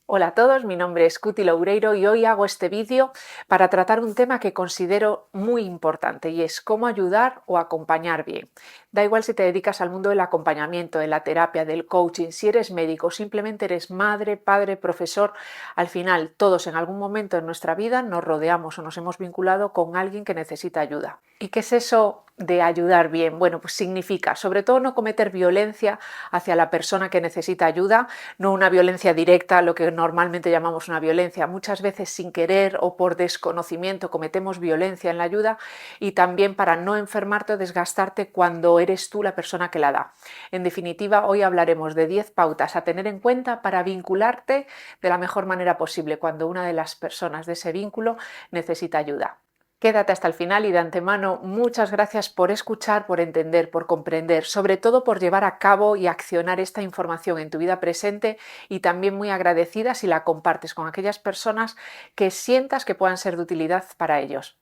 Hola a todos, mi nombre es Cuti Loureiro y hoy hago este vídeo para tratar un tema que considero muy importante y es cómo ayudar o acompañar bien. Da igual si te dedicas al mundo del acompañamiento, de la terapia, del coaching, si eres médico, simplemente eres madre, padre, profesor, al final todos en algún momento en nuestra vida nos rodeamos o nos hemos vinculado con alguien que necesita ayuda. ¿Y qué es eso de ayudar bien? Bueno, pues significa sobre todo no cometer violencia hacia la persona que necesita ayuda, no una violencia directa, lo que normalmente llamamos una violencia. Muchas veces sin querer o por desconocimiento cometemos violencia en la ayuda y también para no enfermarte o desgastarte cuando eres tú la persona que la da. En definitiva, hoy hablaremos de 10 pautas a tener en cuenta para vincularte de la mejor manera posible cuando una de las personas de ese vínculo necesita ayuda. Quédate hasta el final y de antemano muchas gracias por escuchar, por entender, por comprender, sobre todo por llevar a cabo y accionar esta información en tu vida presente y también muy agradecida si la compartes con aquellas personas que sientas que puedan ser de utilidad para ellos.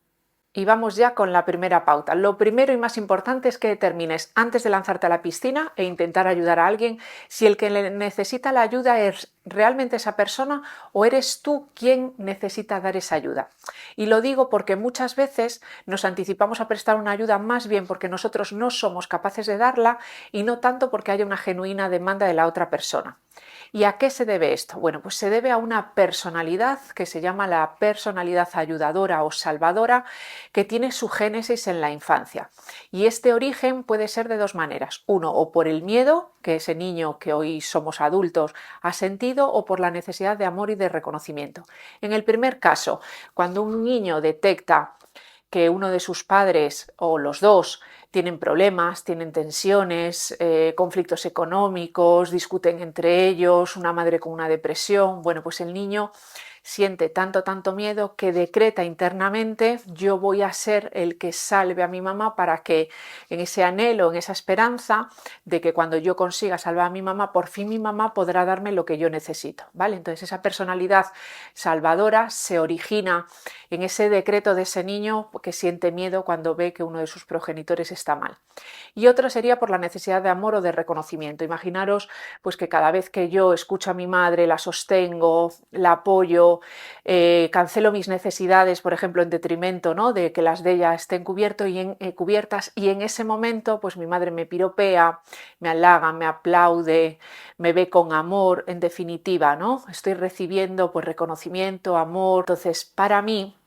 Y vamos ya con la primera pauta. Lo primero y más importante es que determines antes de lanzarte a la piscina e intentar ayudar a alguien si el que necesita la ayuda es realmente esa persona o eres tú quien necesita dar esa ayuda. Y lo digo porque muchas veces nos anticipamos a prestar una ayuda más bien porque nosotros no somos capaces de darla y no tanto porque haya una genuina demanda de la otra persona. ¿Y a qué se debe esto? Bueno, pues se debe a una personalidad que se llama la personalidad ayudadora o salvadora, que tiene su génesis en la infancia. Y este origen puede ser de dos maneras. Uno, o por el miedo que ese niño que hoy somos adultos ha sentido, o por la necesidad de amor y de reconocimiento. En el primer caso, cuando un niño detecta que uno de sus padres o los dos tienen problemas, tienen tensiones, conflictos económicos, discuten entre ellos, una madre con una depresión, bueno, pues el niño siente tanto miedo que decreta internamente: yo voy a ser el que salve a mi mamá, para que en ese anhelo, en esa esperanza de que cuando yo consiga salvar a mi mamá, por fin mi mamá podrá darme lo que yo necesito, ¿vale? Entonces esa personalidad salvadora se origina en ese decreto de ese niño que siente miedo cuando ve que uno de sus progenitores está mal. Y otro sería por la necesidad de amor o de reconocimiento. Imaginaros pues que cada vez que yo escucho a mi madre, la sostengo, la apoyo, cancelo mis necesidades, por ejemplo, en detrimento, ¿no?, de que las de ella estén cubiertas, y en ese momento pues mi madre me piropea, me halaga, me aplaude, me ve con amor, en definitiva, ¿no? Estoy recibiendo pues reconocimiento, amor. Entonces, para mí,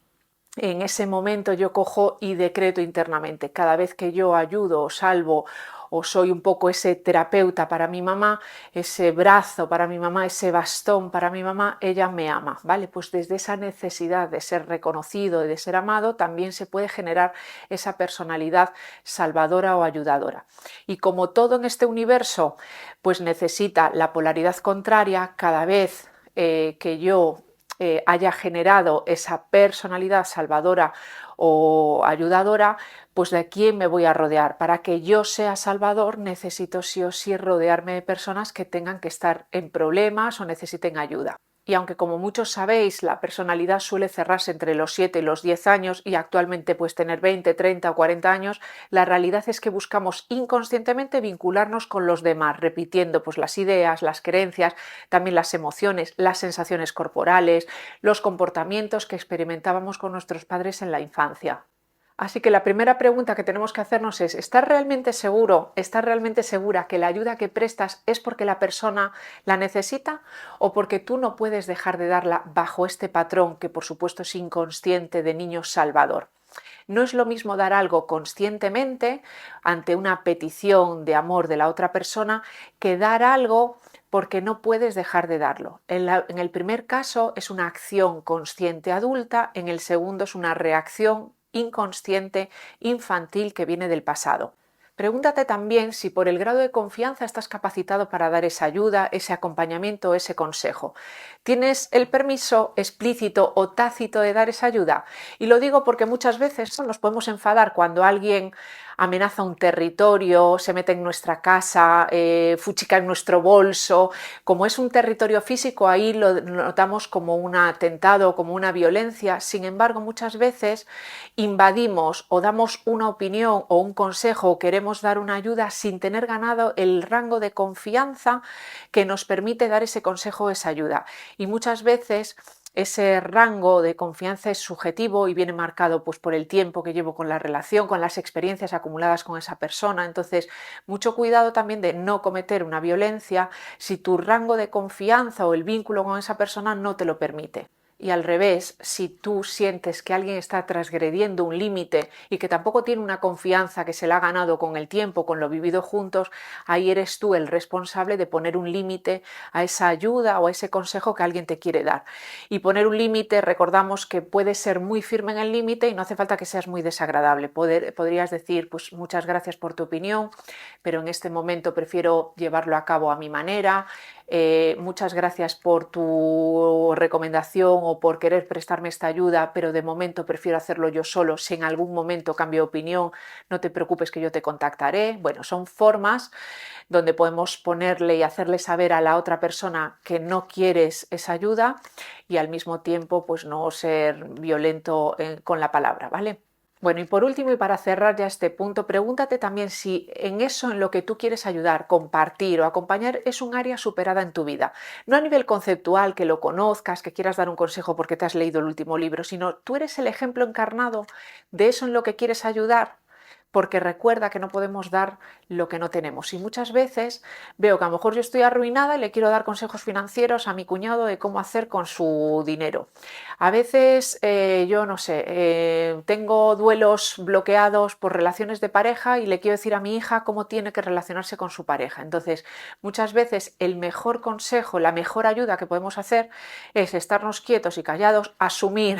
en ese momento yo cojo y decreto internamente: cada vez que yo ayudo o salvo o soy un poco ese terapeuta para mi mamá, ese brazo para mi mamá, ese bastón para mi mamá, ella me ama, ¿vale? Pues desde esa necesidad de ser reconocido y de ser amado también se puede generar esa personalidad salvadora o ayudadora. Y como todo en este universo pues necesita la polaridad contraria, cada vez que yo haya generado esa personalidad salvadora o ayudadora, pues de quién me voy a rodear. Para que yo sea salvador necesito sí o sí rodearme de personas que tengan que estar en problemas o necesiten ayuda. Y aunque, como muchos sabéis, la personalidad suele cerrarse entre los 7 y los 10 años y actualmente puedes tener 20, 30 o 40 años, la realidad es que buscamos inconscientemente vincularnos con los demás, repitiendo pues las ideas, las creencias, también las emociones, las sensaciones corporales, los comportamientos que experimentábamos con nuestros padres en la infancia. Así que la primera pregunta que tenemos que hacernos es: ¿estás realmente seguro, estás realmente segura que la ayuda que prestas es porque la persona la necesita o porque tú no puedes dejar de darla bajo este patrón que por supuesto es inconsciente de niño salvador? No es lo mismo dar algo conscientemente ante una petición de amor de la otra persona que dar algo porque no puedes dejar de darlo. En el primer caso es una acción consciente adulta, en el segundo es una reacción inconsciente infantil que viene del pasado. Pregúntate también si por el grado de confianza estás capacitado para dar esa ayuda, ese acompañamiento, ese consejo. ¿Tienes el permiso explícito o tácito de dar esa ayuda? Y lo digo porque muchas veces nos podemos enfadar cuando alguien amenaza un territorio, se mete en nuestra casa, fuchica en nuestro bolso. Como es un territorio físico, ahí lo notamos como un atentado, como una violencia. Sin embargo, muchas veces invadimos o damos una opinión o un consejo o queremos dar una ayuda sin tener ganado el rango de confianza que nos permite dar ese consejo o esa ayuda. Y muchas veces ese rango de confianza es subjetivo y viene marcado pues, por el tiempo que llevo con la relación, con las experiencias acumuladas con esa persona. Entonces, mucho cuidado también de no cometer una violencia si tu rango de confianza o el vínculo con esa persona no te lo permite. Y al revés, si tú sientes que alguien está transgrediendo un límite y que tampoco tiene una confianza que se la ha ganado con el tiempo, con lo vivido juntos, ahí eres tú el responsable de poner un límite a esa ayuda o a ese consejo que alguien te quiere dar. Y poner un límite, recordamos que puedes ser muy firme en el límite y no hace falta que seas muy desagradable. Podrías decir, pues muchas gracias por tu opinión, pero en este momento prefiero llevarlo a cabo a mi manera. Muchas gracias por tu recomendación o por querer prestarme esta ayuda, pero de momento prefiero hacerlo yo solo. Si en algún momento cambio de opinión, no te preocupes que yo te contactaré. Bueno, son formas donde podemos ponerle y hacerle saber a la otra persona que no quieres esa ayuda y al mismo tiempo pues no ser violento con la palabra, ¿vale? Bueno, y por último, y para cerrar ya este punto, pregúntate también si en eso en lo que tú quieres ayudar, compartir o acompañar es un área superada en tu vida. No a nivel conceptual, que lo conozcas, que quieras dar un consejo porque te has leído el último libro, sino tú eres el ejemplo encarnado de eso en lo que quieres ayudar. Porque recuerda que no podemos dar lo que no tenemos. Y muchas veces veo que a lo mejor yo estoy arruinada y le quiero dar consejos financieros a mi cuñado de cómo hacer con su dinero. A veces, yo no sé, tengo duelos bloqueados por relaciones de pareja y le quiero decir a mi hija cómo tiene que relacionarse con su pareja. Entonces, muchas veces el mejor consejo, la mejor ayuda que podemos hacer es estarnos quietos y callados, asumir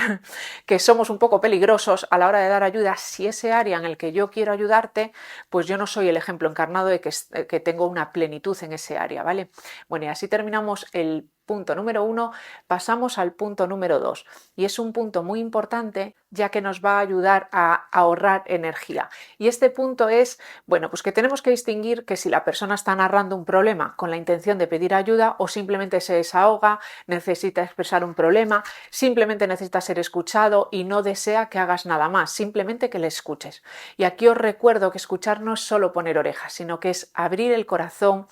que somos un poco peligrosos a la hora de dar ayuda. Si ese área en el que yo quiero ayudarte, pues yo no soy el ejemplo encarnado de que tengo una plenitud en ese área, ¿vale? Bueno, y así terminamos el punto número 1, pasamos al punto número 2 y es un punto muy importante ya que nos va a ayudar a ahorrar energía. Y este punto es, bueno, pues que tenemos que distinguir que si la persona está narrando un problema con la intención de pedir ayuda o simplemente se desahoga, necesita expresar un problema, simplemente necesita ser escuchado y no desea que hagas nada más, simplemente que le escuches. Y aquí os recuerdo que escuchar no es solo poner orejas, sino que es abrir el corazón,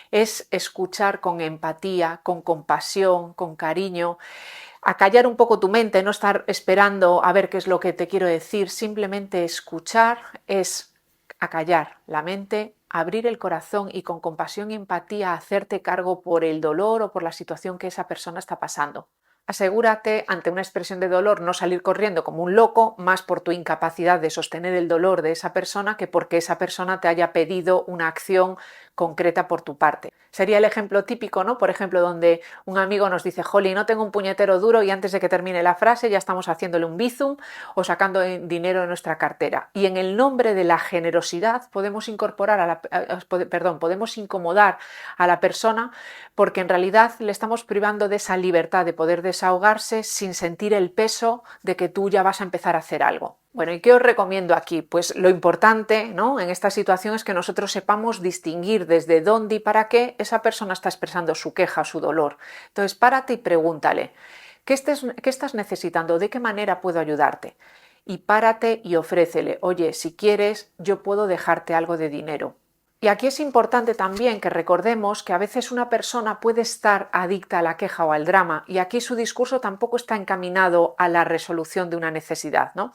es escuchar con empatía, con compasión, con cariño, acallar un poco tu mente, no estar esperando a ver qué es lo que te quiero decir, simplemente escuchar es acallar la mente, abrir el corazón y con compasión y empatía hacerte cargo por el dolor o por la situación que esa persona está pasando. Asegúrate, ante una expresión de dolor, no salir corriendo como un loco, más por tu incapacidad de sostener el dolor de esa persona que porque esa persona te haya pedido una acción concreta por tu parte. Sería el ejemplo típico, ¿no? Por ejemplo, donde un amigo nos dice, jolly, no tengo un puñetero duro y antes de que termine la frase ya estamos haciéndole un bizum o sacando dinero de nuestra cartera. Y en el nombre de la generosidad podemos podemos incomodar a la persona porque en realidad le estamos privando de esa libertad de poder desahogarse sin sentir el peso de que tú ya vas a empezar a hacer algo. Bueno, ¿y qué os recomiendo aquí? Pues lo importante, ¿no?, en esta situación es que nosotros sepamos distinguir desde dónde y para qué esa persona está expresando su queja, su dolor. Entonces, párate y pregúntale, ¿qué estás necesitando? ¿De qué manera puedo ayudarte? Y párate y ofrécele, oye, si quieres, yo puedo dejarte algo de dinero. Y aquí es importante también que recordemos que a veces una persona puede estar adicta a la queja o al drama y aquí su discurso tampoco está encaminado a la resolución de una necesidad, ¿no?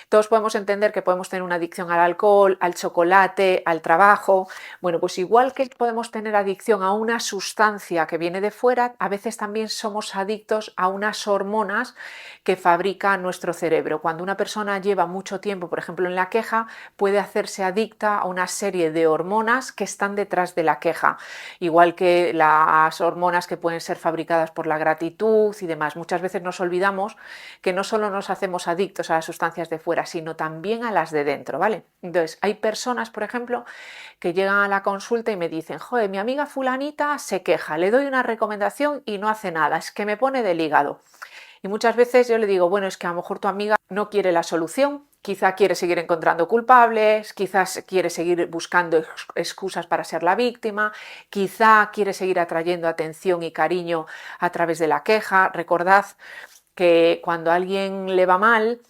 Todos podemos entender que podemos tener una adicción al alcohol, al chocolate, al trabajo. Bueno, pues igual que podemos tener adicción a una sustancia que viene de fuera, a veces también somos adictos a unas hormonas que fabrica nuestro cerebro. Cuando una persona lleva mucho tiempo, por ejemplo, en la queja, puede hacerse adicta a una serie de hormonas que están detrás de la queja, igual que las hormonas que pueden ser fabricadas por la gratitud y demás. Muchas veces nos olvidamos que no solo nos hacemos adictos a las sustancias de fuera, sino también a las de dentro, ¿vale? Entonces, hay personas, por ejemplo, que llegan a la consulta y me dicen, joder, mi amiga fulanita se queja, le doy una recomendación y no hace nada, es que me pone del hígado. Y muchas veces yo le digo, bueno, es que a lo mejor tu amiga no quiere la solución Quizá quiere seguir encontrando culpables, quizás quiere seguir buscando excusas para ser la víctima, quizá quiere seguir atrayendo atención y cariño a través de la queja. Recordad que cuando a alguien le va mal,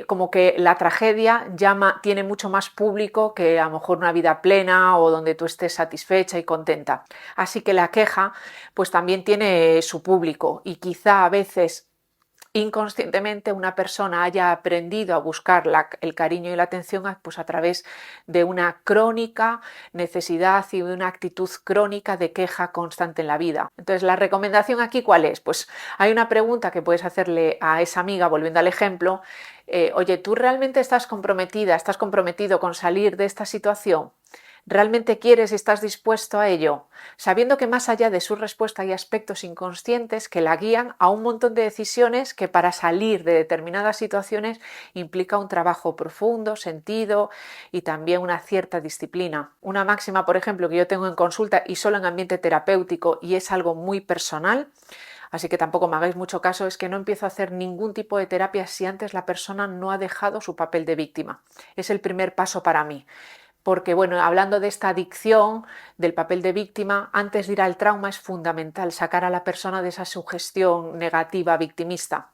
como que la tragedia tiene mucho más público que a lo mejor una vida plena o donde tú estés satisfecha y contenta. Así que la queja pues también tiene su público y quizá a veces inconscientemente una persona haya aprendido a buscar el cariño y la atención pues a través de una crónica necesidad y de una actitud crónica de queja constante en la vida. Entonces, la recomendación aquí, ¿cuál es? Pues hay una pregunta que puedes hacerle a esa amiga, volviendo al ejemplo, oye, ¿tú realmente estás comprometida, estás comprometido con salir de esta situación? ¿Realmente quieres y estás dispuesto a ello? Sabiendo que más allá de su respuesta hay aspectos inconscientes que la guían a un montón de decisiones que para salir de determinadas situaciones implica un trabajo profundo, sentido y también una cierta disciplina. Una máxima, por ejemplo, que yo tengo en consulta y solo en ambiente terapéutico y es algo muy personal, así que tampoco me hagáis mucho caso, es que no empiezo a hacer ningún tipo de terapia si antes la persona no ha dejado su papel de víctima. Es el primer paso para mí. Porque, bueno, hablando de esta adicción, del papel de víctima, antes de ir al trauma es fundamental sacar a la persona de esa sugestión negativa victimista.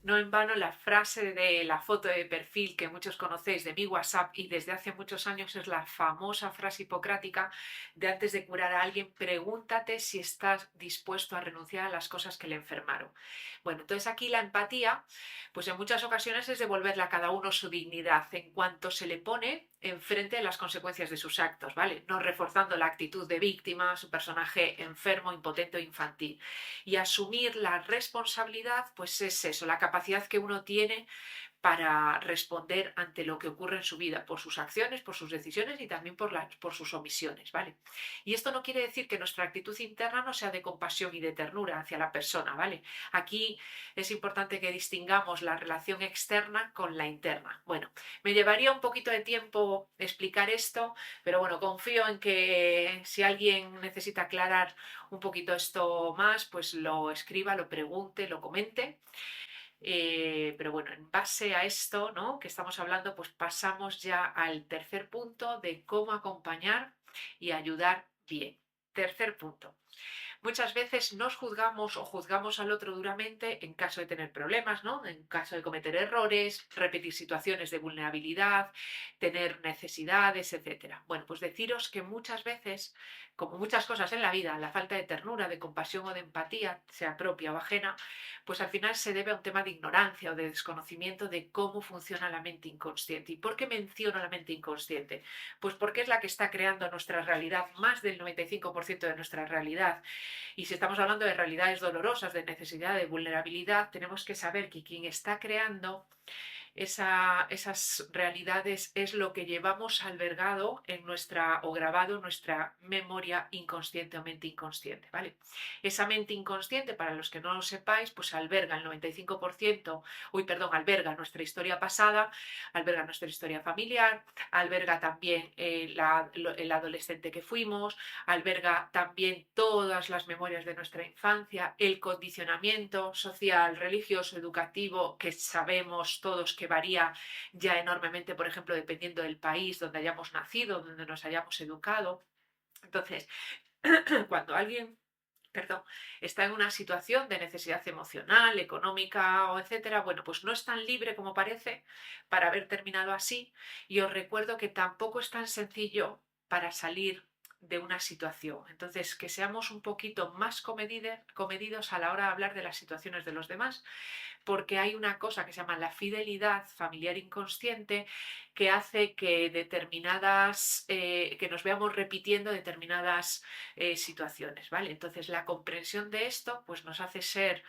No en vano la frase de la foto de perfil que muchos conocéis de mi WhatsApp y desde hace muchos años es la famosa frase hipocrática de antes de curar a alguien, pregúntate si estás dispuesto a renunciar a las cosas que le enfermaron. Bueno, entonces aquí la empatía, pues en muchas ocasiones es devolverle a cada uno su dignidad en cuanto se le pone enfrente de las consecuencias de sus actos, ¿vale? No reforzando la actitud de víctima, su personaje enfermo, impotente o infantil. Y asumir la responsabilidad, pues es eso, la capacidad que uno tiene para responder ante lo que ocurre en su vida, por sus acciones, por sus decisiones y también por sus omisiones, ¿vale? Y esto no quiere decir que nuestra actitud interna no sea de compasión y de ternura hacia la persona, ¿vale? Aquí es importante que distingamos la relación externa con la interna. Bueno, me llevaría un poquito de tiempo explicar esto, pero bueno, confío en que si alguien necesita aclarar un poquito esto más, pues lo escriba, lo pregunte, lo comente. Pero bueno, en base a esto, ¿no?, que estamos hablando, pues pasamos ya al tercer punto de cómo acompañar y ayudar bien. Tercer punto. Muchas veces nos juzgamos o juzgamos al otro duramente en caso de tener problemas, ¿no? En caso de cometer errores, repetir situaciones de vulnerabilidad, tener necesidades, etcétera. Bueno, pues deciros que muchas veces, como muchas cosas en la vida, la falta de ternura, de compasión o de empatía, sea propia o ajena, pues al final se debe a un tema de ignorancia o de desconocimiento de cómo funciona la mente inconsciente. ¿Y por qué menciono la mente inconsciente? Pues porque es la que está creando nuestra realidad, más del 95% de nuestra realidad. Y si estamos hablando de realidades dolorosas, de necesidad, de vulnerabilidad, tenemos que saber que quien está creando esas realidades es lo que llevamos albergado en nuestra o grabado en nuestra memoria inconsciente o mente inconsciente, ¿vale? Esa mente inconsciente, para los que no lo sepáis, pues alberga el 95%, alberga nuestra historia pasada, alberga nuestra historia familiar, alberga también el adolescente que fuimos, alberga también todas las memorias de nuestra infancia, el condicionamiento social, religioso, educativo, que sabemos todos que varía ya enormemente, por ejemplo, dependiendo del país donde hayamos nacido, donde nos hayamos educado. Entonces, cuando alguien, perdón, está en una situación de necesidad emocional, económica o etcétera, bueno, pues no es tan libre como parece para haber terminado así, y os recuerdo que tampoco es tan sencillo para salir de una situación. Entonces, que seamos un poquito más comedidos a la hora de hablar de las situaciones de los demás, porque hay una cosa que se llama la fidelidad familiar inconsciente que hace que que nos veamos repitiendo determinadas situaciones, ¿vale? Entonces la comprensión de esto pues nos hace ser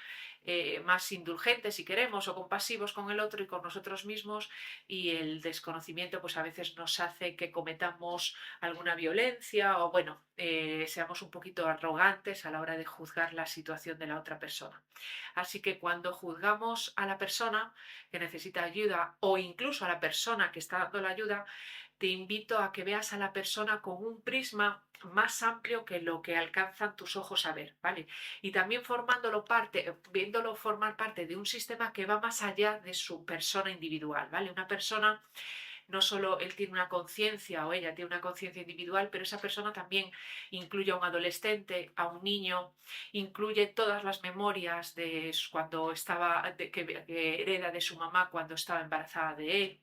más indulgentes si queremos o compasivos con el otro y con nosotros mismos, y el desconocimiento pues a veces nos hace que cometamos alguna violencia o bueno, seamos un poquito arrogantes a la hora de juzgar la situación de la otra persona. Así que cuando juzgamos a la persona que necesita ayuda o incluso a la persona que está dando la ayuda, te invito a que veas a la persona con un prisma más amplio que lo que alcanzan tus ojos a ver, ¿vale? Y también viéndolo formar parte de un sistema que va más allá de su persona individual, ¿vale? Una persona, no solo él tiene una conciencia o ella tiene una conciencia individual, pero esa persona también incluye a un adolescente, a un niño, incluye todas las memorias de cuando estaba, que hereda de su mamá cuando estaba embarazada de él,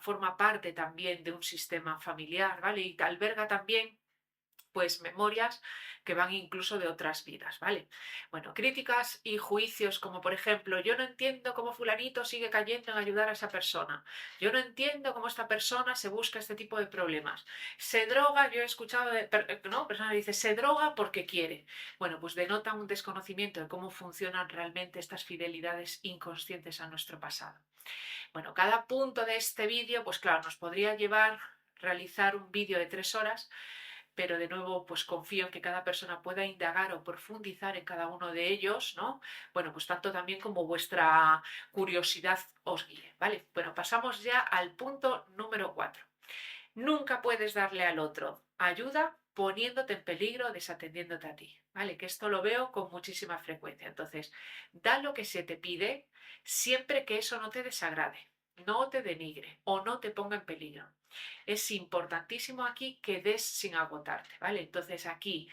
forma parte también de un sistema familiar, ¿vale? Y alberga también pues memorias que van incluso de otras vidas, ¿vale? Bueno, críticas y juicios como por ejemplo, yo no entiendo cómo fulanito sigue cayendo en ayudar a esa persona, yo no entiendo cómo esta persona se busca este tipo de problemas, se droga, yo he escuchado ¿no? Persona que dice, se droga porque quiere. Bueno, pues denota un desconocimiento de cómo funcionan realmente estas fidelidades inconscientes a nuestro pasado. Bueno, cada punto de este vídeo, pues claro, nos podría llevar realizar un vídeo de 3 horas, pero de nuevo pues confío en que cada persona pueda indagar o profundizar en cada uno de ellos, ¿no? Bueno, pues tanto también como vuestra curiosidad os guíe, ¿vale? Bueno, pasamos ya al punto número 4. Nunca puedes darle al otro ayuda poniéndote en peligro, desatendiéndote a ti, ¿vale? Que esto lo veo con muchísima frecuencia. Entonces, da lo que se te pide siempre que eso no te desagrade, no te denigre o no te ponga en peligro. Es importantísimo aquí que des sin agotarte, ¿vale? Entonces aquí,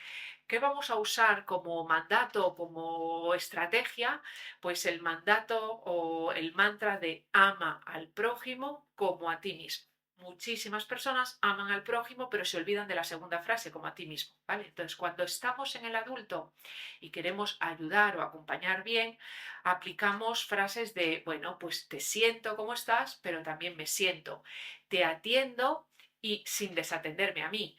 ¿qué vamos a usar como mandato o como estrategia? Pues el mandato o el mantra de ama al prójimo como a ti mismo. Muchísimas personas aman al prójimo, pero se olvidan de la segunda frase, como a ti mismo, ¿vale? Entonces, cuando estamos en el adulto y queremos ayudar o acompañar bien, aplicamos frases de, bueno, pues te siento como estás, pero también me siento, te atiendo y sin desatenderme a mí.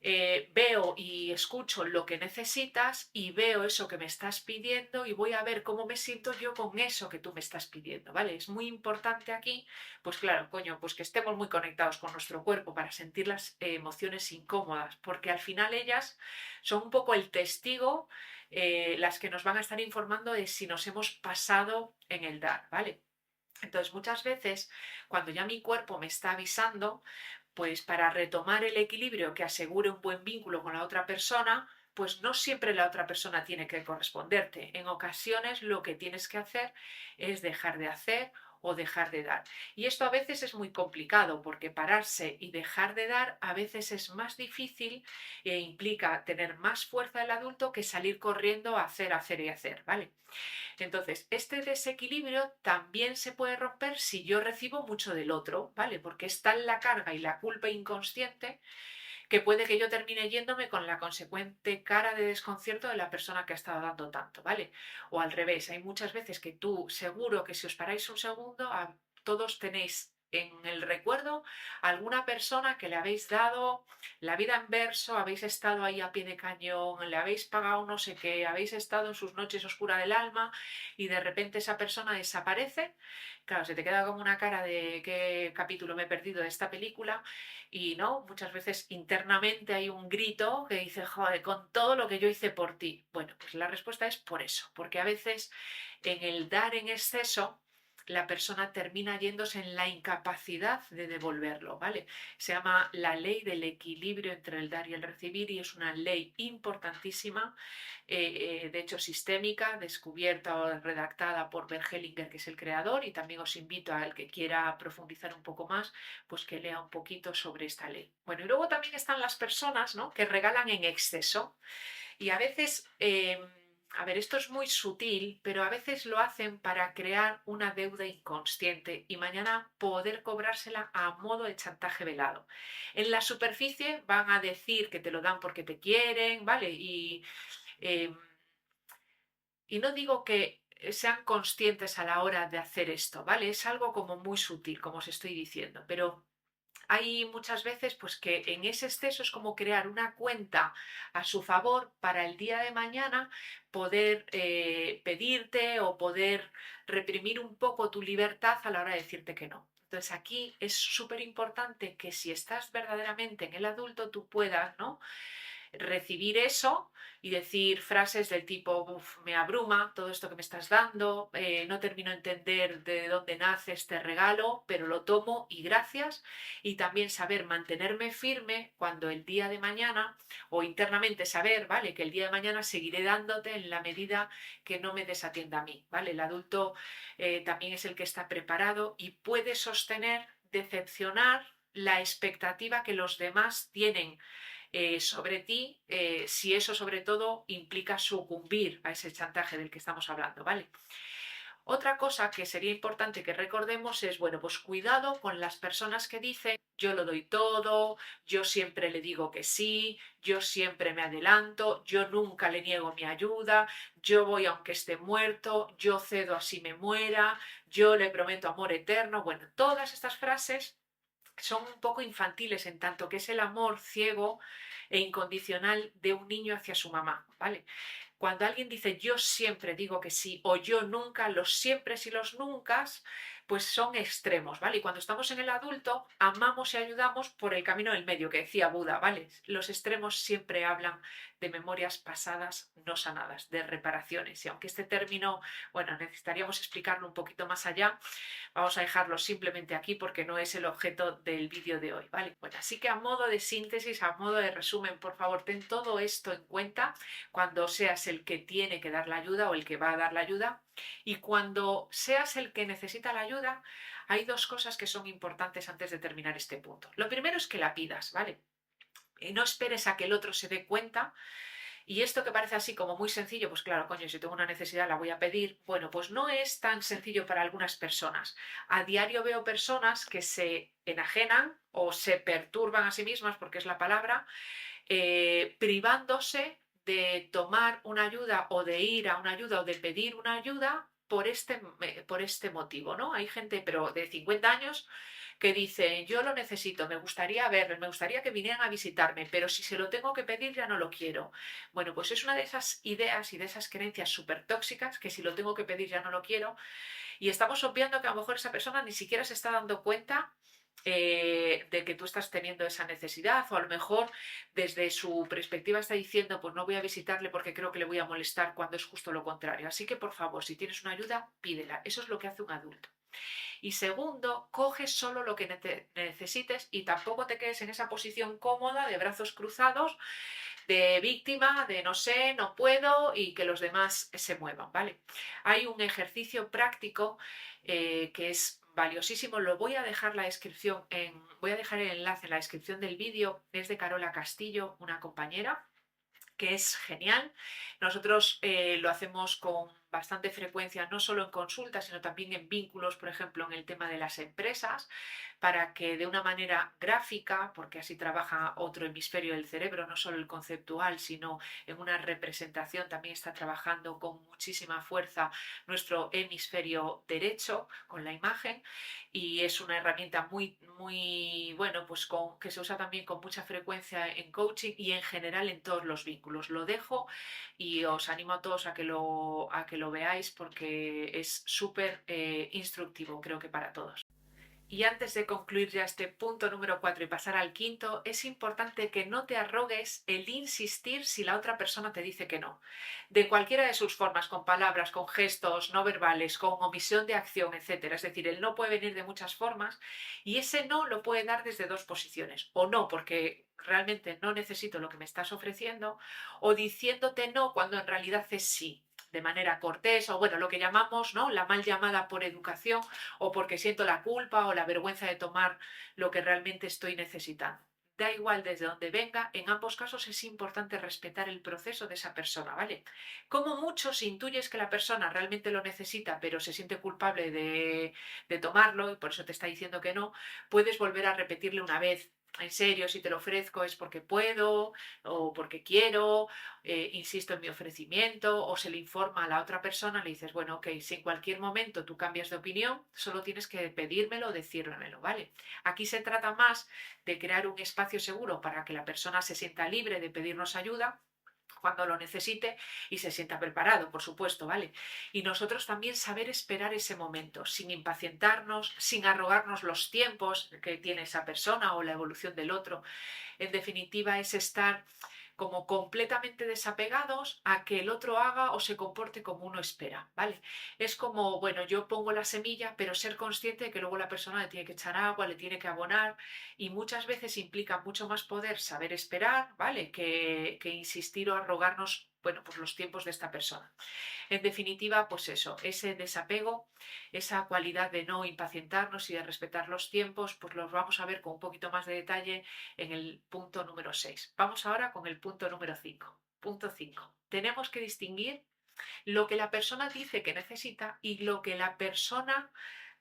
Veo y escucho lo que necesitas y veo eso que me estás pidiendo y voy a ver cómo me siento yo con eso que tú me estás pidiendo, ¿vale? Es muy importante aquí, pues claro, coño, pues que estemos muy conectados con nuestro cuerpo para sentir las emociones incómodas, porque al final ellas son un poco el testigo, las que nos van a estar informando de si nos hemos pasado en el dar, ¿vale? Entonces, muchas veces, cuando ya mi cuerpo me está avisando, pues para retomar el equilibrio que asegure un buen vínculo con la otra persona, pues no siempre la otra persona tiene que corresponderte. En ocasiones lo que tienes que hacer es dejar de hacer o dejar de dar. Y esto a veces es muy complicado porque pararse y dejar de dar a veces es más difícil e implica tener más fuerza del adulto que salir corriendo a hacer, hacer y hacer, ¿vale? Entonces, este desequilibrio también se puede romper si yo recibo mucho del otro, ¿vale? Porque es tal la carga y la culpa inconsciente que puede que yo termine yéndome con la consecuente cara de desconcierto de la persona que ha estado dando tanto, ¿vale? O al revés, hay muchas veces que tú, seguro que si os paráis un segundo, todos tenéis en el recuerdo alguna persona que le habéis dado la vida en verso, habéis estado ahí a pie de cañón, le habéis pagado no sé qué, habéis estado en sus noches oscuras del alma y de repente esa persona desaparece. Claro, se te queda como una cara de qué capítulo me he perdido de esta película y no, muchas veces internamente hay un grito que dice, joder, con todo lo que yo hice por ti. Bueno, pues la respuesta es por eso, porque a veces en el dar en exceso, la persona termina yéndose en la incapacidad de devolverlo, ¿vale? Se llama la ley del equilibrio entre el dar y el recibir y es una ley importantísima, de hecho sistémica, descubierta o redactada por Bert Hellinger, que es el creador, y también os invito al que quiera profundizar un poco más, pues que lea un poquito sobre esta ley. Bueno, y luego también están las personas, ¿no?, que regalan en exceso y a veces... a ver, esto es muy sutil, pero a veces lo hacen para crear una deuda inconsciente y mañana poder cobrársela a modo de chantaje velado. En la superficie van a decir que te lo dan porque te quieren, ¿vale? Eh, y no digo que sean conscientes a la hora de hacer esto, ¿vale? Es algo como muy sutil, como os estoy diciendo, pero hay muchas veces pues que en ese exceso es como crear una cuenta a su favor para el día de mañana poder pedirte o poder reprimir un poco tu libertad a la hora de decirte que no. Entonces aquí es súper importante que si estás verdaderamente en el adulto tú puedas, ¿no?, recibir eso y decir frases del tipo: "Uf, me abruma todo esto que me estás dando, no termino de entender de dónde nace este regalo, pero lo tomo y gracias". Y también saber mantenerme firme cuando el día de mañana, o internamente saber, ¿vale?, que el día de mañana seguiré dándote en la medida que no me desatienda a mí, ¿vale? El adulto también es el que está preparado y puede sostener, decepcionar la expectativa que los demás tienen sobre ti, si eso sobre todo implica sucumbir a ese chantaje del que estamos hablando, ¿vale? Otra cosa que sería importante que recordemos es, bueno, pues cuidado con las personas que dicen: yo lo doy todo, yo siempre le digo que sí, yo siempre me adelanto, yo nunca le niego mi ayuda, yo voy aunque esté muerto, yo cedo así me muera, yo le prometo amor eterno. Bueno, todas estas frases son un poco infantiles en tanto que es el amor ciego e incondicional de un niño hacia su mamá, ¿vale? Cuando alguien dice yo siempre digo que sí o yo nunca, los siempre y los nunca, pues son extremos, ¿vale? Y cuando estamos en el adulto, amamos y ayudamos por el camino del medio, que decía Buda, ¿vale? Los extremos siempre hablan de memorias pasadas no sanadas, de reparaciones. Y aunque este término, bueno, necesitaríamos explicarlo un poquito más allá, vamos a dejarlo simplemente aquí porque no es el objeto del vídeo de hoy, ¿vale? Bueno, así que a modo de síntesis, a modo de resumen, por favor, ten todo esto en cuenta cuando seas el que tiene que dar la ayuda o el que va a dar la ayuda. Y cuando seas el que necesita la ayuda, hay dos cosas que son importantes antes de terminar este punto. Lo primero es que la pidas, ¿vale? Y no esperes a que el otro se dé cuenta. Y esto que parece así como muy sencillo, pues claro, coño, si tengo una necesidad la voy a pedir. Bueno, pues no es tan sencillo para algunas personas. A diario veo personas que se enajenan o se perturban a sí mismas, porque es la palabra, privándose de tomar una ayuda o de ir a una ayuda o de pedir una ayuda por este motivo, ¿no? Hay gente, pero de 50 años, que dice: yo lo necesito, me gustaría verlo, me gustaría que vinieran a visitarme, pero si se lo tengo que pedir ya no lo quiero. Bueno, pues es una de esas ideas y de esas creencias súper tóxicas, que si lo tengo que pedir ya no lo quiero, y estamos obviando que a lo mejor esa persona ni siquiera se está dando cuenta de que tú estás teniendo esa necesidad, o a lo mejor desde su perspectiva está diciendo: pues no voy a visitarle porque creo que le voy a molestar, cuando es justo lo contrario. Así que por favor, si tienes una ayuda, pídela. Eso es lo que hace un adulto. Y segundo, coge solo lo que necesites y tampoco te quedes en esa posición cómoda de brazos cruzados, de víctima, de no sé, no puedo y que los demás se muevan, ¿vale? Hay un ejercicio práctico que es valiosísimo. Lo voy a dejar voy a dejar el enlace en la descripción del vídeo. Es de Carola Castillo, una compañera, que es genial. Nosotros lo hacemos con bastante frecuencia, no solo en consultas, sino también en vínculos, por ejemplo, en el tema de las empresas, para que de una manera gráfica, porque así trabaja otro hemisferio del cerebro, no solo el conceptual, sino en una representación, también está trabajando con muchísima fuerza nuestro hemisferio derecho con la imagen, y es una herramienta muy bueno, pues que se usa también con mucha frecuencia en coaching y en general en todos los vínculos. Lo dejo y os animo a todos a que lo veáis, porque es súper instructivo, creo que para todos. Y antes de concluir ya este punto número 4 y pasar al quinto, es importante que no te arrogues el insistir si la otra persona te dice que no. De cualquiera de sus formas, con palabras, con gestos no verbales, con omisión de acción, etc. Es decir, el no puede venir de muchas formas, y ese no lo puede dar desde dos posiciones. O no, porque realmente no necesito lo que me estás ofreciendo, o diciéndote no cuando en realidad es sí, de manera cortés, o bueno, lo que llamamos, ¿no?, la mal llamada por educación, o porque siento la culpa o la vergüenza de tomar lo que realmente estoy necesitando. Da igual desde dónde venga, en ambos casos es importante respetar el proceso de esa persona, ¿vale? Como mucho, si intuyes que la persona realmente lo necesita, pero se siente culpable de tomarlo y por eso te está diciendo que no, puedes volver a repetirle una vez: en serio, si te lo ofrezco es porque puedo o porque quiero, insisto en mi ofrecimiento. O se le informa a la otra persona, le dices: bueno, ok, si en cualquier momento tú cambias de opinión, solo tienes que pedírmelo o decírmelo, ¿vale? Aquí se trata más de crear un espacio seguro para que la persona se sienta libre de pedirnos ayuda cuando lo necesite y se sienta preparado, por supuesto, ¿vale? Y nosotros también saber esperar ese momento, sin impacientarnos, sin arrogarnos los tiempos que tiene esa persona o la evolución del otro. En definitiva, es estar como completamente desapegados a que el otro haga o se comporte como uno espera, ¿vale? Es como, bueno, yo pongo la semilla, pero ser consciente de que luego la persona le tiene que echar agua, le tiene que abonar, y muchas veces implica mucho más poder saber esperar, ¿vale? Que insistir o arrogarnos, bueno, pues los tiempos de esta persona. En definitiva, pues eso, ese desapego, esa cualidad de no impacientarnos y de respetar los tiempos, pues los vamos a ver con un poquito más de detalle en el punto número 6. Vamos ahora con el punto número 5. Punto 5. Tenemos que distinguir lo que la persona dice que necesita y lo que la persona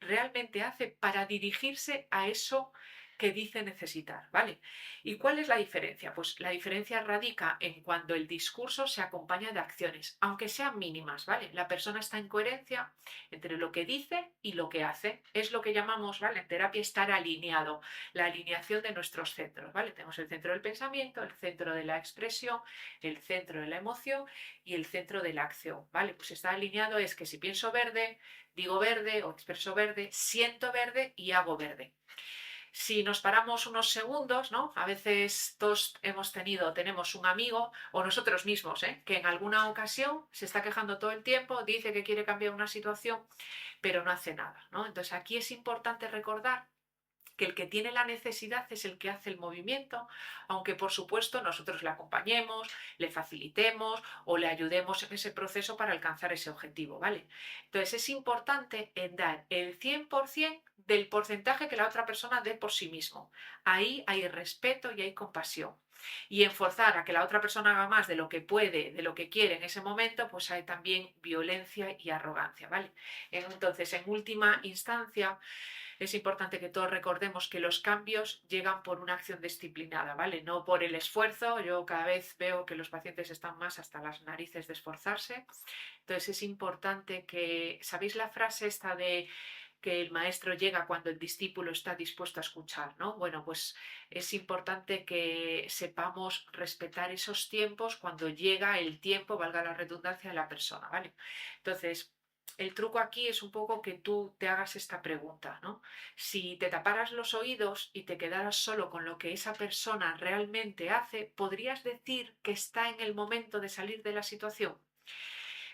realmente hace para dirigirse a eso que dice necesitar, ¿vale? ¿Y cuál es la diferencia? Pues la diferencia radica en cuando el discurso se acompaña de acciones, aunque sean mínimas, ¿vale? La persona está en coherencia entre lo que dice y lo que hace. Es lo que llamamos, ¿vale? En terapia estar alineado, la alineación de nuestros centros, ¿vale? Tenemos el centro del pensamiento, el centro de la expresión, el centro de la emoción y el centro de la acción, ¿vale? Pues está alineado es que si pienso verde, digo verde o expreso verde, siento verde y hago verde. Si nos paramos unos segundos, ¿no? A veces todos tenemos un amigo o nosotros mismos, que en alguna ocasión se está quejando todo el tiempo, dice que quiere cambiar una situación, pero no hace nada, ¿no? Entonces aquí es importante recordar que el que tiene la necesidad es el que hace el movimiento, aunque por supuesto nosotros le acompañemos, le facilitemos o le ayudemos en ese proceso para alcanzar ese objetivo, ¿vale? Entonces es importante en dar el 100% del porcentaje que la otra persona dé por sí mismo. Ahí hay respeto y hay compasión. Y en forzar a que la otra persona haga más de lo que puede, de lo que quiere en ese momento, pues hay también violencia y arrogancia, ¿vale? Entonces, en última instancia, es importante que todos recordemos que los cambios llegan por una acción disciplinada, ¿vale? No por el esfuerzo. Yo cada vez veo que los pacientes están más hasta las narices de esforzarse. Entonces es importante que, ¿sabéis la frase esta de que el maestro llega cuando el discípulo está dispuesto a escuchar, ¿no? Bueno, pues es importante que sepamos respetar esos tiempos cuando llega el tiempo, valga la redundancia, de la persona, ¿vale? Entonces, el truco aquí es un poco que tú te hagas esta pregunta, ¿no? Si te taparas los oídos y te quedaras solo con lo que esa persona realmente hace, ¿podrías decir que está en el momento de salir de la situación?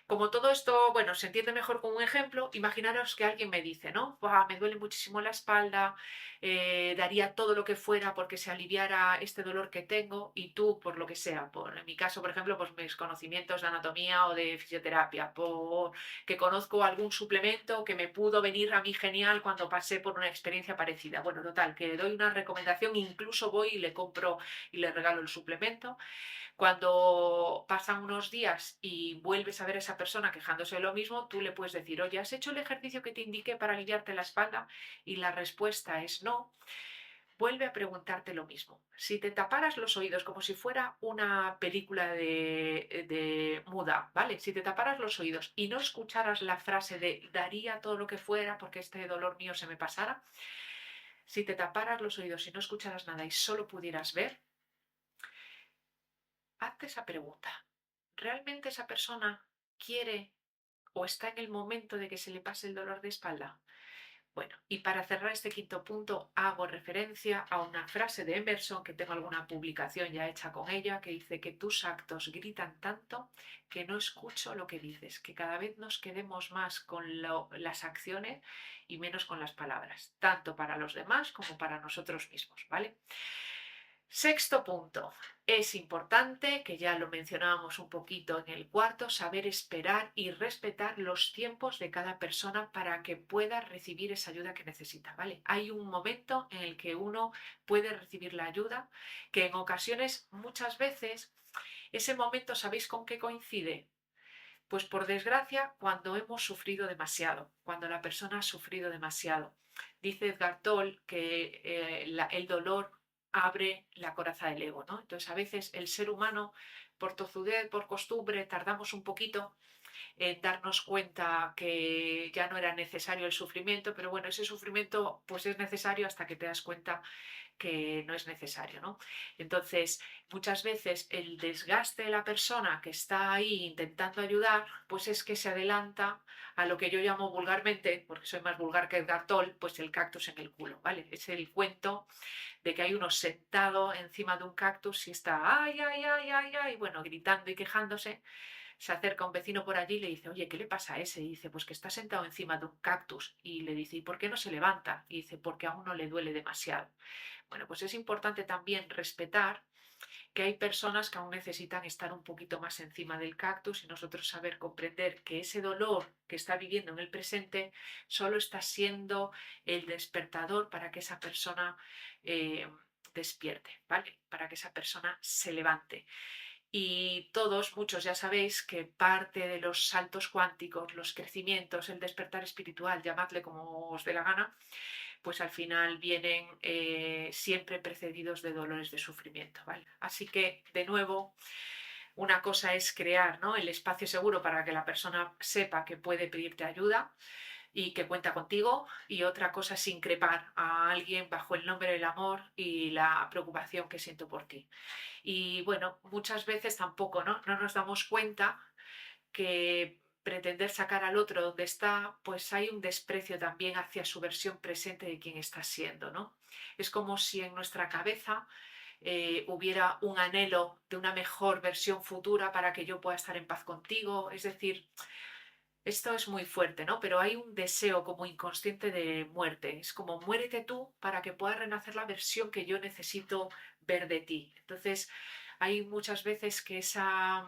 Como todo esto, bueno, se entiende mejor con un ejemplo, imaginaros que alguien me dice, ¿no? "Buah, me duele muchísimo la espalda, daría todo lo que fuera porque se aliviara este dolor que tengo", y tú, por lo que sea, en mi caso, por ejemplo, pues mis conocimientos de anatomía o de fisioterapia, por que conozco algún suplemento que me pudo venir a mí genial cuando pasé por una experiencia parecida. Bueno, total, que doy una recomendación, incluso voy y le compro y le regalo el suplemento. Cuando pasan unos días y vuelves a ver a esa persona quejándose de lo mismo, tú le puedes decir, oye, ¿has hecho el ejercicio que te indiqué para aliviarte la espalda? Y la respuesta es no. Vuelve a preguntarte lo mismo. Si te taparas los oídos como si fuera una película de muda, ¿vale? Si te taparas los oídos y no escucharas la frase de daría todo lo que fuera porque este dolor mío se me pasara, si te taparas los oídos y no escucharas nada y solo pudieras ver, hazte esa pregunta. ¿Realmente esa persona quiere o está en el momento de que se le pase el dolor de espalda? Bueno, y para cerrar este quinto punto, hago referencia a una frase de Emerson, que tengo alguna publicación ya hecha con ella, que dice que tus actos gritan tanto que no escucho lo que dices, que cada vez nos quedemos más con las acciones y menos con las palabras, tanto para los demás como para nosotros mismos, ¿vale? Sexto punto. Es importante, que ya lo mencionábamos un poquito en el cuarto, saber esperar y respetar los tiempos de cada persona para que pueda recibir esa ayuda que necesita, ¿vale? Hay un momento en el que uno puede recibir la ayuda, que en ocasiones, muchas veces, ese momento, ¿sabéis con qué coincide? Pues por desgracia, cuando hemos sufrido demasiado, cuando la persona ha sufrido demasiado. Dice Edgar Toll que el dolor abre la coraza del ego, ¿no? Entonces a veces el ser humano, por tozudez, por costumbre, tardamos un poquito en darnos cuenta que ya no era necesario el sufrimiento, pero bueno, ese sufrimiento pues es necesario hasta que te das cuenta que no es necesario, ¿no? Entonces, muchas veces el desgaste de la persona que está ahí intentando ayudar, pues es que se adelanta a lo que yo llamo vulgarmente, porque soy más vulgar que Edgar Toll, pues el cactus en el culo, ¿vale? Es el cuento de que hay uno sentado encima de un cactus y está, ay, ay, ay, ay, ay, bueno, gritando y quejándose. Se acerca un vecino por allí y le dice, oye, ¿qué le pasa a ese? Y dice, pues que está sentado encima de un cactus. Y le dice, ¿y por qué no se levanta? Y dice, porque aún no le duele demasiado. Bueno, pues es importante también respetar que hay personas que aún necesitan estar un poquito más encima del cactus y nosotros saber comprender que ese dolor que está viviendo en el presente solo está siendo el despertador para que esa persona despierte, ¿vale? Para que esa persona se levante. Y todos, muchos ya sabéis que parte de los saltos cuánticos, los crecimientos, el despertar espiritual, llamadle como os dé la gana, pues al final vienen siempre precedidos de dolores de sufrimiento, ¿vale? Así que, de nuevo, una cosa es crear, ¿no?, el espacio seguro para que la persona sepa que puede pedirte ayuda y que cuenta contigo, y otra cosa es increpar a alguien bajo el nombre del amor y la preocupación que siento por ti. Y bueno, muchas veces tampoco, ¿no? No nos damos cuenta que pretender sacar al otro donde está, pues hay un desprecio también hacia su versión presente de quien está siendo, ¿no? Es como si en nuestra cabeza hubiera un anhelo de una mejor versión futura para que yo pueda estar en paz contigo. Es decir, esto es muy fuerte, ¿no? Pero hay un deseo como inconsciente de muerte. Es como muérete tú para que pueda renacer la versión que yo necesito ver de ti. Entonces, hay muchas veces que esa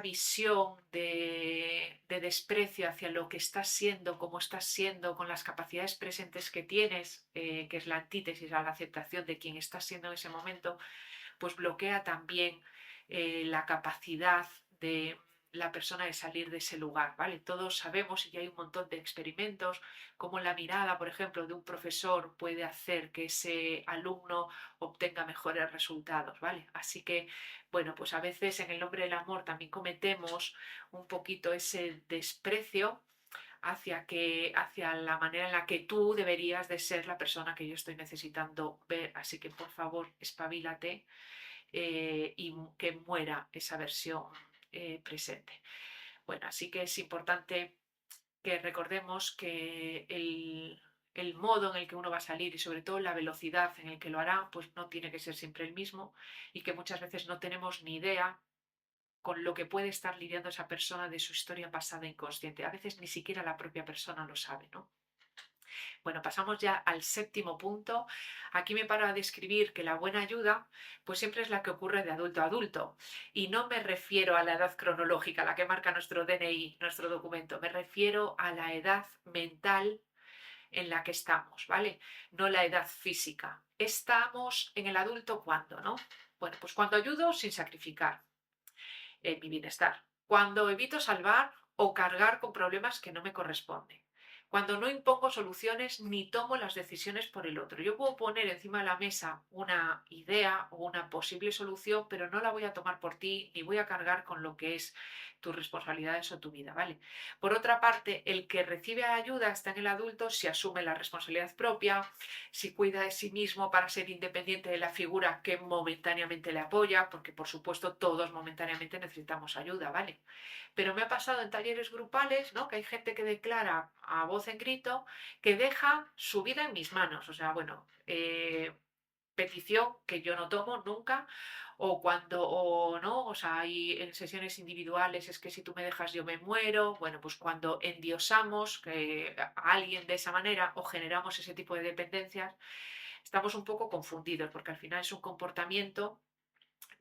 visión de desprecio hacia lo que estás siendo, cómo estás siendo, con las capacidades presentes que tienes, que es la antítesis a la aceptación de quien estás siendo en ese momento, pues bloquea también la capacidad de la persona de salir de ese lugar, ¿vale? Todos sabemos, y hay un montón de experimentos, cómo la mirada, por ejemplo, de un profesor puede hacer que ese alumno obtenga mejores resultados, ¿vale? Así que, bueno, pues a veces en el nombre del amor también cometemos un poquito ese desprecio hacia la manera en la que tú deberías de ser la persona que yo estoy necesitando ver. Así que, por favor, espabilate y que muera esa versión presente. Bueno, así que es importante que recordemos que el modo en el que uno va a salir y sobre todo la velocidad en el que lo hará, pues no tiene que ser siempre el mismo, y que muchas veces no tenemos ni idea con lo que puede estar lidiando esa persona de su historia pasada inconsciente. A veces ni siquiera la propia persona lo sabe, ¿no? Bueno, pasamos ya al séptimo punto. Aquí me paro a describir que la buena ayuda pues siempre es la que ocurre de adulto a adulto. Y no me refiero a la edad cronológica, la que marca nuestro DNI, nuestro documento. Me refiero a la edad mental en la que estamos, ¿vale? No la edad física. Estamos en el adulto cuando, ¿no? Bueno, pues cuando ayudo sin sacrificar mi bienestar. Cuando evito salvar o cargar con problemas que no me corresponden. Cuando no impongo soluciones ni tomo las decisiones por el otro. Yo puedo poner encima de la mesa una idea o una posible solución, pero no la voy a tomar por ti ni voy a cargar con lo que es tus responsabilidades o tu vida, ¿vale? Por otra parte, el que recibe ayuda está en el adulto si asume la responsabilidad propia, si cuida de sí mismo para ser independiente de la figura que momentáneamente le apoya, porque por supuesto todos momentáneamente necesitamos ayuda, ¿vale? Pero me ha pasado en talleres grupales, ¿no?, que hay gente que declara a voz en grito que deja su vida en mis manos. O sea, bueno, petición que yo no tomo nunca, o cuando, o no, o sea, hay en sesiones individuales, es que si tú me dejas yo me muero. Bueno, pues cuando endiosamos a alguien de esa manera o generamos ese tipo de dependencias, estamos un poco confundidos, porque al final es un comportamiento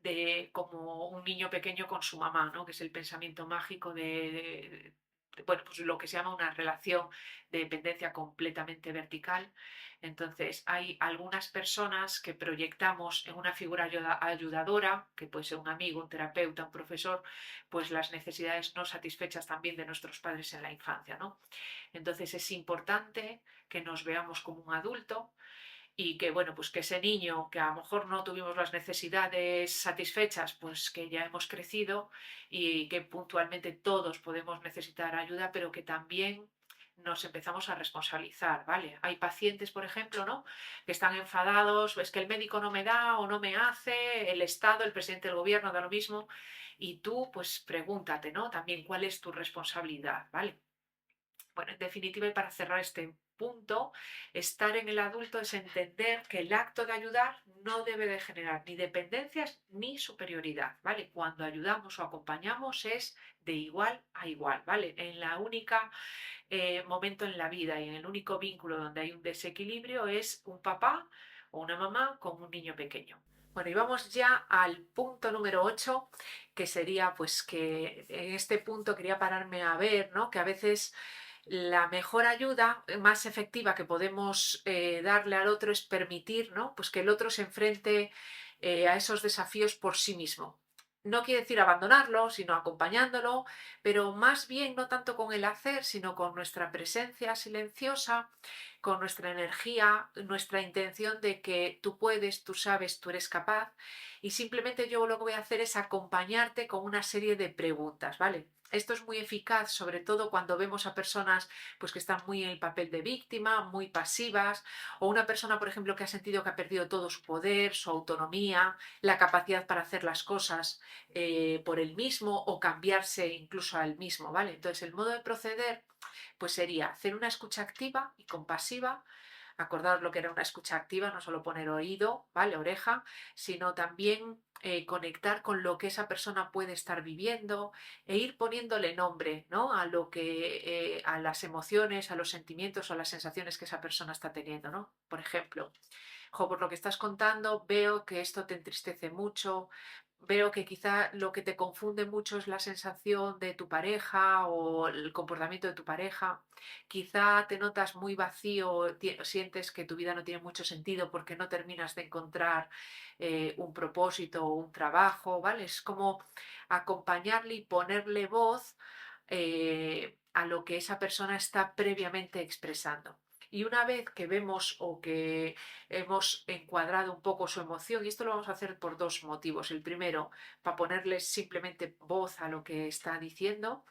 de como un niño pequeño con su mamá, ¿no? Que es el pensamiento mágico bueno, pues lo que se llama una relación de dependencia completamente vertical. Entonces, hay algunas personas que proyectamos en una figura ayudadora, que puede ser un amigo, un terapeuta, un profesor, pues las necesidades no satisfechas también de nuestros padres en la infancia, ¿no? Entonces, es importante que nos veamos como un adulto y que, bueno, pues que ese niño que a lo mejor no tuvimos las necesidades satisfechas, pues que ya hemos crecido y que puntualmente todos podemos necesitar ayuda, pero que también nos empezamos a responsabilizar, ¿vale? Hay pacientes, por ejemplo, ¿no? Que están enfadados, es que el médico no me da o no me hace, el Estado, el presidente del gobierno da lo mismo, y tú, pues pregúntate, ¿no? También cuál es tu responsabilidad, ¿vale? Bueno, en definitiva, y para cerrar este punto, estar en el adulto es entender que el acto de ayudar no debe de generar ni dependencias ni superioridad, ¿vale? Cuando ayudamos o acompañamos es de igual a igual, ¿vale? En la única momento en la vida y en el único vínculo donde hay un desequilibrio es un papá o una mamá con un niño pequeño. Bueno, y vamos ya al punto número 8, que sería pues que en este punto quería pararme a ver, ¿no? Que a veces la mejor ayuda más efectiva que podemos darle al otro es permitir, ¿no? Pues que el otro se enfrente a esos desafíos por sí mismo. No quiere decir abandonarlo, sino acompañándolo, pero más bien no tanto con el hacer, sino con nuestra presencia silenciosa, con nuestra energía, nuestra intención de que tú puedes, tú sabes, tú eres capaz, y simplemente yo lo que voy a hacer es acompañarte con una serie de preguntas, ¿vale? Esto es muy eficaz, sobre todo cuando vemos a personas pues, que están muy en el papel de víctima, muy pasivas, o una persona, por ejemplo, que ha sentido que ha perdido todo su poder, su autonomía, la capacidad para hacer las cosas por él mismo o cambiarse incluso a él mismo, ¿vale? Entonces, el modo de proceder pues sería hacer una escucha activa y compasiva. Acordaros lo que era una escucha activa, no solo poner oído, ¿vale? Oreja, sino también conectar con lo que esa persona puede estar viviendo e ir poniéndole nombre, ¿no? A lo que, a las emociones, a los sentimientos o a las sensaciones que esa persona está teniendo, ¿no? Por ejemplo, jo, por lo que estás contando, veo que esto te entristece mucho, veo que quizá lo que te confunde mucho es la sensación de tu pareja o el comportamiento de tu pareja. Quizá te notas muy vacío, sientes que tu vida no tiene mucho sentido porque no terminas de encontrar un propósito o un trabajo, ¿vale? Es como acompañarle y ponerle voz a lo que esa persona está previamente expresando. Y una vez que vemos o que hemos encuadrado un poco su emoción, y esto lo vamos a hacer por dos motivos. El primero, para ponerle simplemente voz a lo que está diciendo,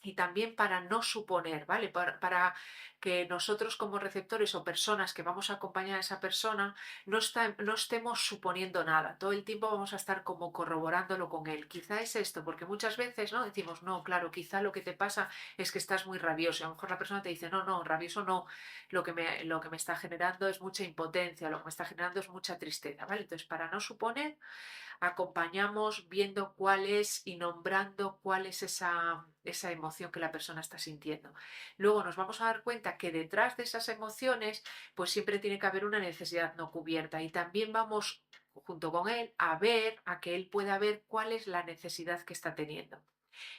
y también para no suponer, ¿vale? Para que nosotros como receptores o personas que vamos a acompañar a esa persona no estemos suponiendo nada. Todo el tiempo vamos a estar como corroborándolo con él. Quizá es esto, porque muchas veces, ¿no? Decimos, no, claro, quizá lo que te pasa es que estás muy rabioso. A lo mejor la persona te dice, no, no, rabioso no. Lo que me está generando es mucha impotencia, lo que me está generando es mucha tristeza, ¿vale? Entonces, para no suponer, acompañamos viendo cuál es y nombrando cuál es esa emoción que la persona está sintiendo. Luego nos vamos a dar cuenta que detrás de esas emociones pues siempre tiene que haber una necesidad no cubierta y también vamos junto con él a ver, a que él pueda ver cuál es la necesidad que está teniendo.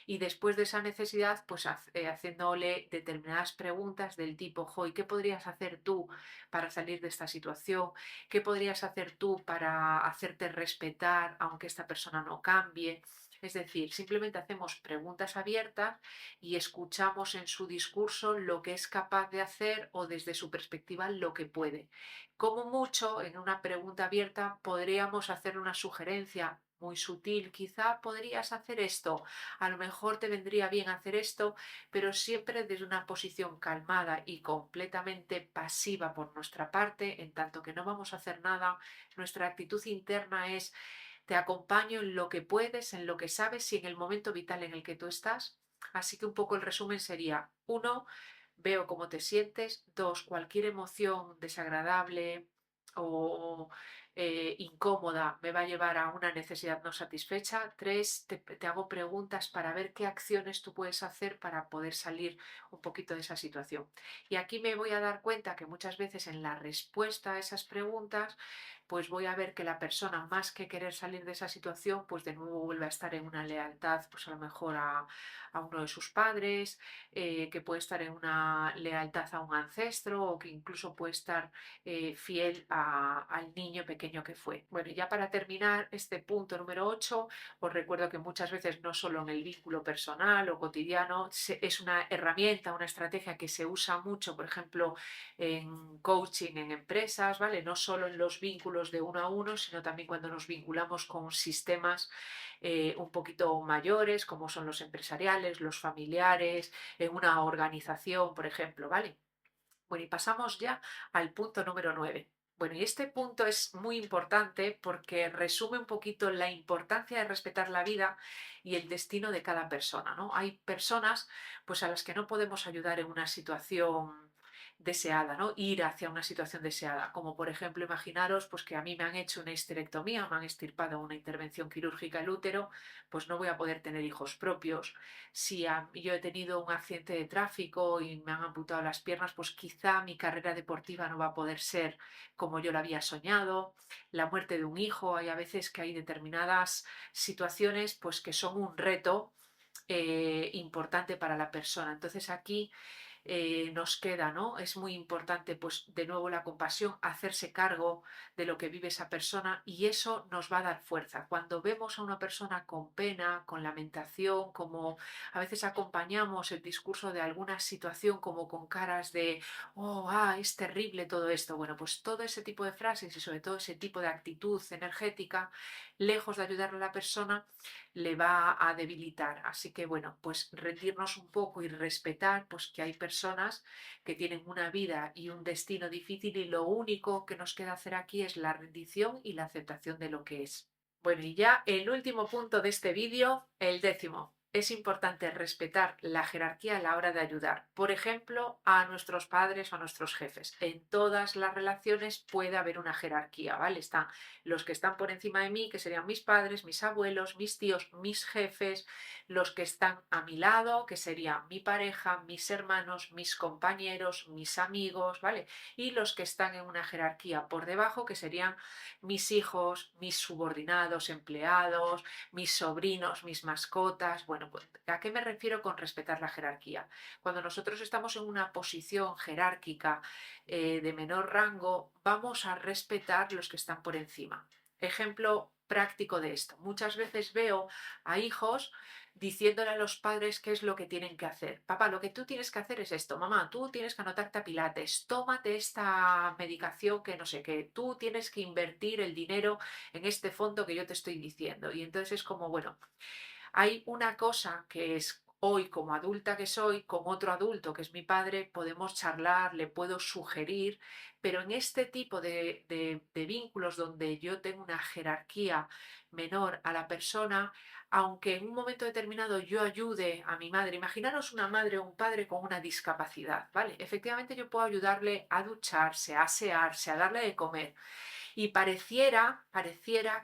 Y después de esa necesidad, pues haciéndole determinadas preguntas del tipo, ¿y qué podrías hacer tú para salir de esta situación? ¿Qué podrías hacer tú para hacerte respetar aunque esta persona no cambie? Es decir, simplemente hacemos preguntas abiertas y escuchamos en su discurso lo que es capaz de hacer o desde su perspectiva lo que puede. Como mucho, en una pregunta abierta podríamos hacer una sugerencia muy sutil, quizá podrías hacer esto, a lo mejor te vendría bien hacer esto, pero siempre desde una posición calmada y completamente pasiva por nuestra parte, en tanto que no vamos a hacer nada, nuestra actitud interna es te acompaño en lo que puedes, en lo que sabes y en el momento vital en el que tú estás. Así que un poco el resumen sería, uno, veo cómo te sientes, dos, cualquier emoción desagradable o incómoda me va a llevar a una necesidad no satisfecha. Tres, te hago preguntas para ver qué acciones tú puedes hacer para poder salir un poquito de esa situación. Y aquí me voy a dar cuenta que muchas veces en la respuesta a esas preguntas, pues voy a ver que la persona, más que querer salir de esa situación, pues de nuevo vuelve a estar en una lealtad, pues a lo mejor a uno de sus padres, que puede estar en una lealtad a un ancestro o que incluso puede estar fiel al niño pequeño pequeño que fue. Bueno, y ya para terminar este punto número 8, os recuerdo que muchas veces no solo en el vínculo personal o cotidiano, es una herramienta, una estrategia que se usa mucho, por ejemplo, en coaching en empresas, ¿vale? No solo en los vínculos de uno a uno, sino también cuando nos vinculamos con sistemas un poquito mayores, como son los empresariales, los familiares, en una organización, por ejemplo, ¿vale? Bueno, y pasamos ya al punto número 9. Bueno, y este punto es muy importante porque resume un poquito la importancia de respetar la vida y el destino de cada persona, ¿no? Hay personas pues a las que no podemos ayudar en una situación deseada, ¿no? Ir hacia una situación deseada, como por ejemplo, imaginaros pues que a mí me han hecho una histerectomía, me han extirpado una intervención quirúrgica el útero, pues no voy a poder tener hijos propios. Si yo he tenido un accidente de tráfico y me han amputado las piernas, pues quizá mi carrera deportiva no va a poder ser como yo la había soñado. La muerte de un hijo, hay a veces que hay determinadas situaciones pues que son un reto importante para la persona. Entonces aquí nos queda, ¿no? Es muy importante, pues de nuevo la compasión, hacerse cargo de lo que vive esa persona y eso nos va a dar fuerza. Cuando vemos a una persona con pena, con lamentación, como a veces acompañamos el discurso de alguna situación como con caras de, oh, es terrible todo esto. Bueno, pues todo ese tipo de frases y sobre todo ese tipo de actitud energética, lejos de ayudarle a la persona, le va a debilitar. Así que bueno, pues rendirnos un poco y respetar pues que hay personas que tienen una vida y un destino difícil y lo único que nos queda hacer aquí es la rendición y la aceptación de lo que es. Bueno, y ya el último punto de este vídeo, el 10º. Es importante respetar la jerarquía a la hora de ayudar. Por ejemplo, a nuestros padres o a nuestros jefes. En todas las relaciones puede haber una jerarquía, ¿vale? Están los que están por encima de mí, que serían mis padres, mis abuelos, mis tíos, mis jefes, los que están a mi lado, que serían mi pareja, mis hermanos, mis compañeros, mis amigos, ¿vale? Y los que están en una jerarquía por debajo, que serían mis hijos, mis subordinados, empleados, mis sobrinos, mis mascotas. Bueno, pues, ¿a qué me refiero con respetar la jerarquía? Cuando nosotros estamos en una posición jerárquica de menor rango, vamos a respetar los que están por encima. Ejemplo práctico de esto. Muchas veces veo a hijos diciéndole a los padres qué es lo que tienen que hacer. Papá, lo que tú tienes que hacer es esto. Mamá, tú tienes que anotarte a Pilates. Tómate esta medicación que no sé qué. Tú tienes que invertir el dinero en este fondo que yo te estoy diciendo. Y entonces es como, bueno, hay una cosa que es hoy como adulta que soy, con otro adulto que es mi padre, podemos charlar, le puedo sugerir, pero en este tipo de vínculos donde yo tengo una jerarquía menor a la persona, aunque en un momento determinado yo ayude a mi madre, imaginaros una madre o un padre con una discapacidad, ¿vale? Efectivamente yo puedo ayudarle a ducharse, a asearse, a darle de comer. Y pareciera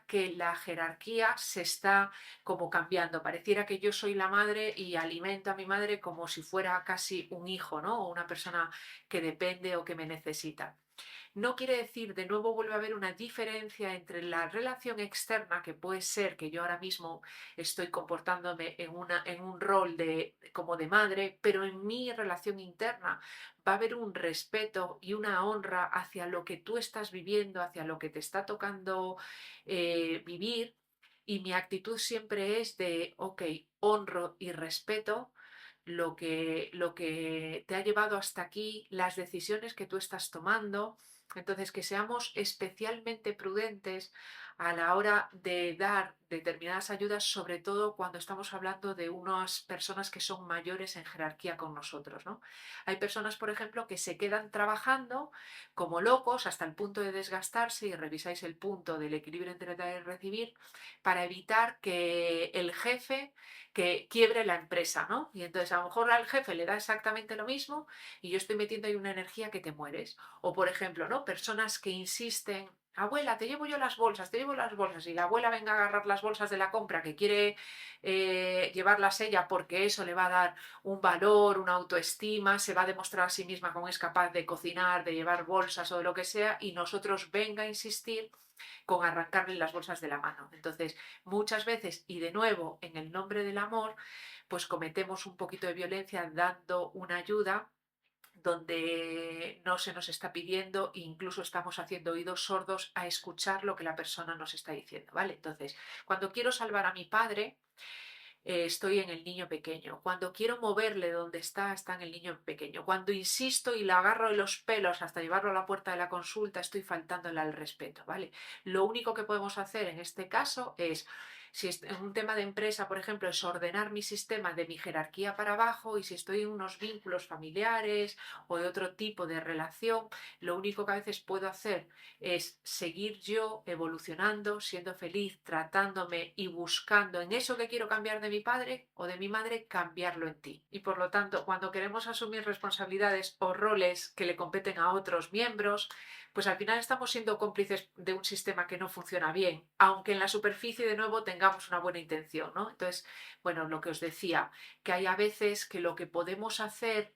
que la jerarquía se está como cambiando, pareciera que yo soy la madre y alimento a mi madre como si fuera casi un hijo, ¿no? O una persona que depende o que me necesita. No quiere decir, de nuevo vuelve a haber una diferencia entre la relación externa, que puede ser que yo ahora mismo estoy comportándome en un rol como de madre, pero en mi relación interna va a haber un respeto y una honra hacia lo que tú estás viviendo, hacia lo que te está tocando vivir. Y mi actitud siempre es de, ok, honro y respeto lo que te ha llevado hasta aquí, las decisiones que tú estás tomando. Entonces, que seamos especialmente prudentes a la hora de dar determinadas ayudas, sobre todo cuando estamos hablando de unas personas que son mayores en jerarquía con nosotros, ¿no? Hay personas, por ejemplo, que se quedan trabajando como locos hasta el punto de desgastarse, y revisáis el punto del equilibrio entre dar y recibir, para evitar que el jefe que quiebre la empresa, ¿no? Y entonces a lo mejor al jefe le da exactamente lo mismo y yo estoy metiendo ahí una energía que te mueres. O por ejemplo, ¿no? Personas que insisten, abuela, te llevo yo las bolsas, te llevo las bolsas, y la abuela venga a agarrar las bolsas de la compra que quiere llevarlas ella porque eso le va a dar un valor, una autoestima, se va a demostrar a sí misma cómo es capaz de cocinar, de llevar bolsas o de lo que sea, y nosotros venga a insistir con arrancarle las bolsas de la mano. Entonces, muchas veces, y de nuevo, en el nombre del amor, pues cometemos un poquito de violencia dando una ayuda donde no se nos está pidiendo e incluso estamos haciendo oídos sordos a escuchar lo que la persona nos está diciendo, ¿vale? Entonces, cuando quiero salvar a mi padre, estoy en el niño pequeño. Cuando quiero moverle donde está en el niño pequeño. Cuando insisto y la agarro de los pelos hasta llevarlo a la puerta de la consulta, estoy faltándole al respeto, ¿vale? Lo único que podemos hacer en este caso es, si es en un tema de empresa, por ejemplo, es ordenar mi sistema de mi jerarquía para abajo, y si estoy en unos vínculos familiares o de otro tipo de relación, lo único que a veces puedo hacer es seguir yo evolucionando, siendo feliz, tratándome y buscando en eso que quiero cambiar de mi padre o de mi madre, cambiarlo en ti. Y por lo tanto, cuando queremos asumir responsabilidades o roles que le competen a otros miembros, pues al final estamos siendo cómplices de un sistema que no funciona bien, aunque en la superficie de nuevo tengamos una buena intención, ¿no? Entonces, bueno, lo que os decía, que hay a veces que lo que podemos hacer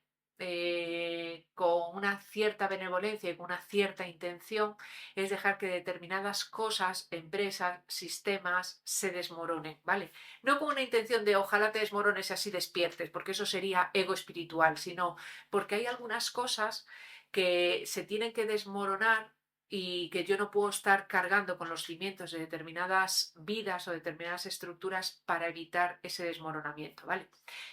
con una cierta benevolencia y con una cierta intención es dejar que determinadas cosas, empresas, sistemas se desmoronen, ¿vale? No con una intención de ojalá te desmorones y así despiertes, porque eso sería ego espiritual, sino porque hay algunas cosas que se tienen que desmoronar y que yo no puedo estar cargando con los cimientos de determinadas vidas o determinadas estructuras para evitar ese desmoronamiento, ¿vale?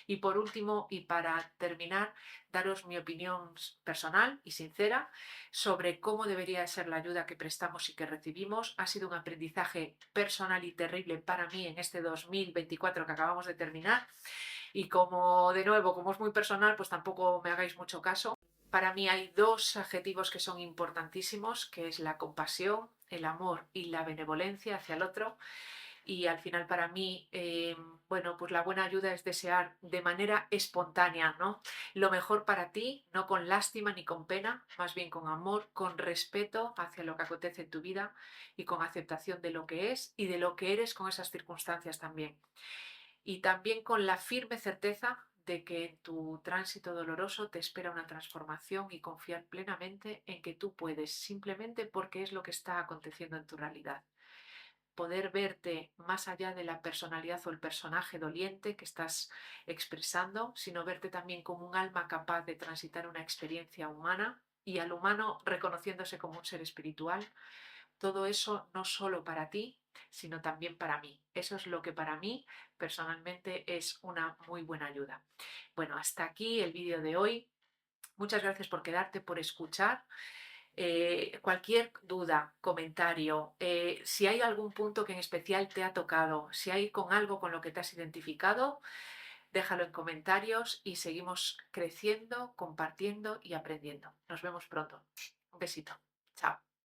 Y por último, y para terminar, daros mi opinión personal y sincera sobre cómo debería ser la ayuda que prestamos y que recibimos. Ha sido un aprendizaje personal y terrible para mí en este 2024 que acabamos de terminar, y como de nuevo, como es muy personal, pues tampoco me hagáis mucho caso. Para mí hay dos adjetivos que son importantísimos, que es la compasión, el amor y la benevolencia hacia el otro. Y al final para mí, bueno, pues la buena ayuda es desear de manera espontánea, ¿no? Lo mejor para ti, no con lástima ni con pena, más bien con amor, con respeto hacia lo que acontece en tu vida y con aceptación de lo que es y de lo que eres con esas circunstancias también. Y también con la firme certeza de que en tu tránsito doloroso te espera una transformación, y confiar plenamente en que tú puedes, simplemente porque es lo que está aconteciendo en tu realidad. Poder verte más allá de la personalidad o el personaje doliente que estás expresando, sino verte también como un alma capaz de transitar una experiencia humana, y al humano reconociéndose como un ser espiritual. Todo eso no solo para ti, sino también para mí. Eso es lo que para mí personalmente es una muy buena ayuda. Bueno, hasta aquí el vídeo de hoy. Muchas gracias por quedarte, por escuchar. Cualquier duda, comentario, si hay algún punto que en especial te ha tocado, si hay con algo con lo que te has identificado, déjalo en comentarios y seguimos creciendo, compartiendo y aprendiendo. Nos vemos pronto. Un besito. Chao.